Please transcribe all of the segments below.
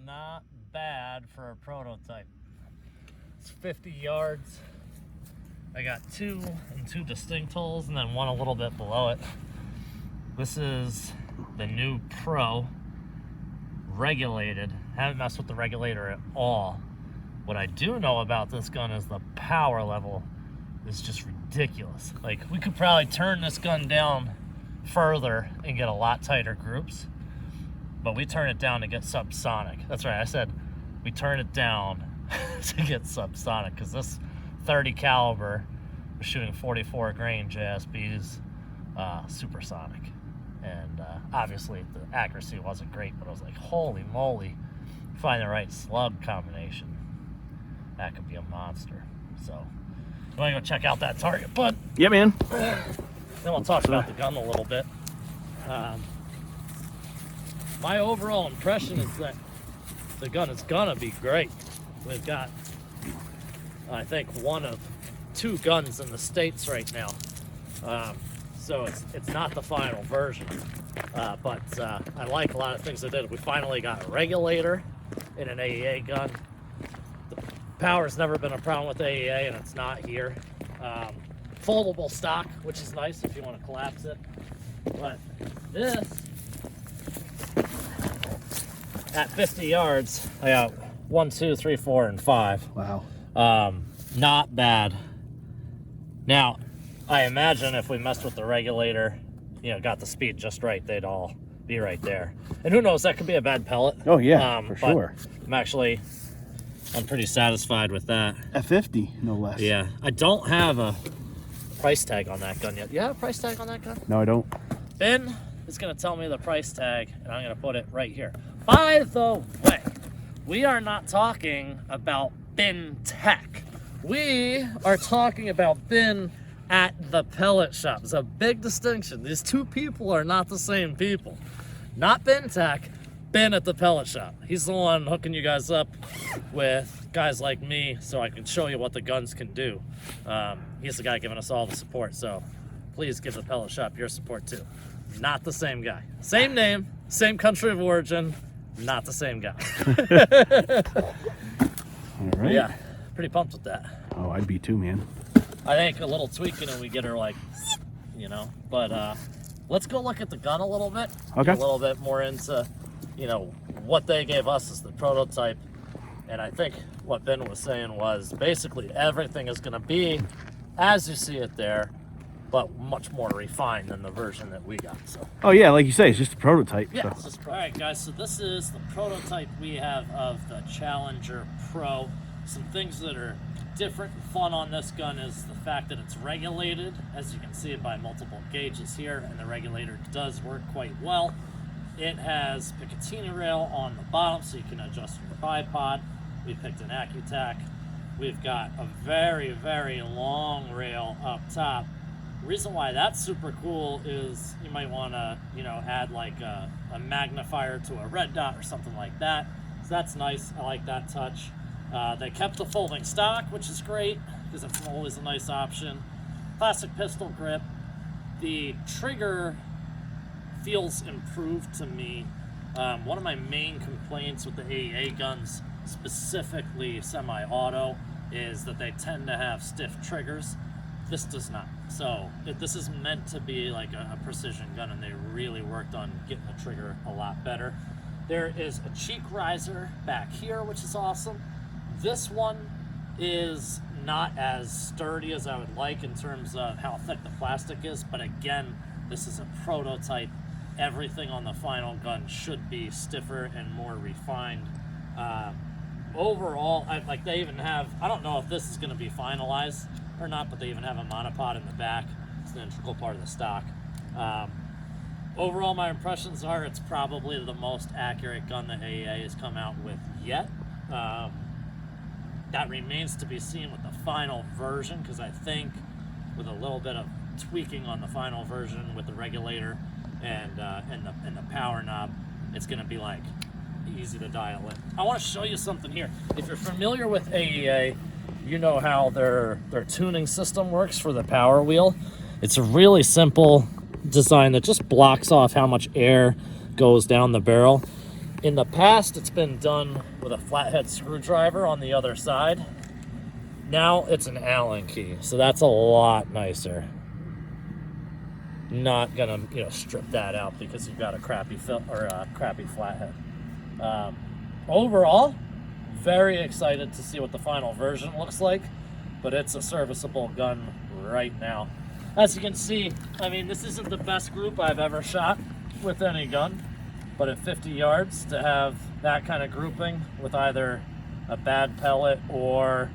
not bad for a prototype. It's 50 yards. I got 2 and 2 distinct holes and then one a little bit below it. This is the new Pro regulated. Haven't messed with the regulator at all. What I do know about this gun is the power level is just ridiculous. Like, we could probably turn this gun down further and get a lot tighter groups, but we turn it down to get subsonic. That's right, I said we turn it down to get subsonic, because this 30 caliber was shooting 44 grain JSBs, supersonic, and obviously the accuracy wasn't great, but I was like, holy moly, find the right slug combination, that could be a monster. So you want to go check out that target, bud? Yeah, man. Then we'll talk about the gun a little bit. My overall impression is that the gun is gonna be great. We've got, I think, one of 2 guns in the States right now. So it's not the final version, but I like a lot of things they did. We finally got a regulator in an AEA gun. The power's never been a problem with AEA, and it's not here. Foldable stock, which is nice if you want to collapse it. But this, at 50 yards, I got 1, 2, 3, 4, and 5. Wow. Not bad. Now, I imagine if we messed with the regulator, you know, got the speed just right, they'd all be right there. And who knows, that could be a bad pellet. Oh yeah, for sure. I'm pretty satisfied with that. At 50, no less. Yeah, I don't have a price tag on that gun yet. You have a price tag on that gun? No, I don't. Ben is going to tell me the price tag, and I'm going to put it right here. By the way, we are not talking about bin tech. We are talking about bin at the pellet shop. It's a big distinction. These 2 people are not the same people. Not bin tech, Ben at the pellet shop. He's the one hooking you guys up with guys like me so I can show you what the guns can do. He's the guy giving us all the support, so please give the pellet shop your support too. Not the same guy. Same name, same country of origin, not the same guy. All right. Yeah, pretty pumped with that. Oh, I'd be too, man. I think a little tweaking and we get her, like, you know, but let's go look at the gun a little bit. Okay. Get a little bit more into, you know, what they gave us as the prototype. And I think what Ben was saying was basically everything is going to be as you see it there, but much more refined than the version that we got. So. Oh yeah, like you say, it's just a prototype. Yeah, so. it's just all right, guys. So this is the prototype we have of the Challenger Pro. Some things that are different and fun on this gun is the fact that it's regulated, as you can see by multiple gauges here, and the regulator does work quite well. It has Picatinny rail on the bottom, so you can adjust your bipod. We picked an Accutac. We've got a very, very long rail up top. The reason why that's super cool is you might want to, you know, add like a magnifier to a red dot or something like that. So that's nice. I like that touch. They kept the folding stock, which is great because it's always a nice option. Plastic pistol grip. The trigger feels improved to me. One of my main complaints with the AEA guns, specifically semi-auto, is that they tend to have stiff triggers. This does not. So this is meant to be like a precision gun, and they really worked on getting the trigger a lot better. There is a cheek riser back here, which is awesome. This one is not as sturdy as I would like in terms of how thick the plastic is, but again, this is a prototype. Everything on the final gun should be stiffer and more refined. Overall, they even have, I don't know if this is going to be finalized or not, but they even have a monopod in the back. It's an integral part of the stock. Overall, my impressions are it's probably the most accurate gun that AEA has come out with yet. That remains to be seen with the final version, because I think with a little bit of tweaking on the final version with the regulator and the power knob, it's going to be like easy to dial in. I want to show you something here. If you're familiar with AEA, you know how their tuning system works for the power wheel. It's a really simple design that just blocks off how much air goes down the barrel. In the past, it's been done with a flathead screwdriver on the other side. Now it's an Allen key, so that's a lot nicer. Not gonna, strip that out because you've got a crappy crappy flathead. Overall, very excited to see what the final version looks like, but it's a serviceable gun right now. As you can see, I mean, this isn't the best group I've ever shot with any gun, but at 50 yards to have that kind of grouping with either a bad pellet or,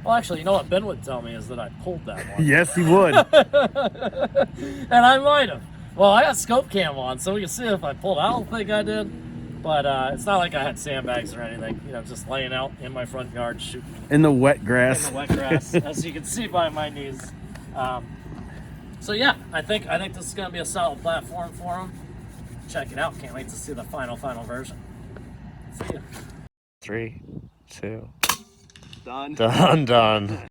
well, actually, you know what Ben would tell me is that I pulled that one. Yes, he would. And I might have. Well, I got scope cam on, so we can see if I pulled. I don't think I did, but it's not like I had sandbags or anything. Just laying out in my front yard shooting In the wet grass. in the wet grass, as you can see by my knees. So yeah, I think this is gonna be a solid platform for them. Check it out. Can't wait to see the final version. See ya. 3, 2. Done. Done.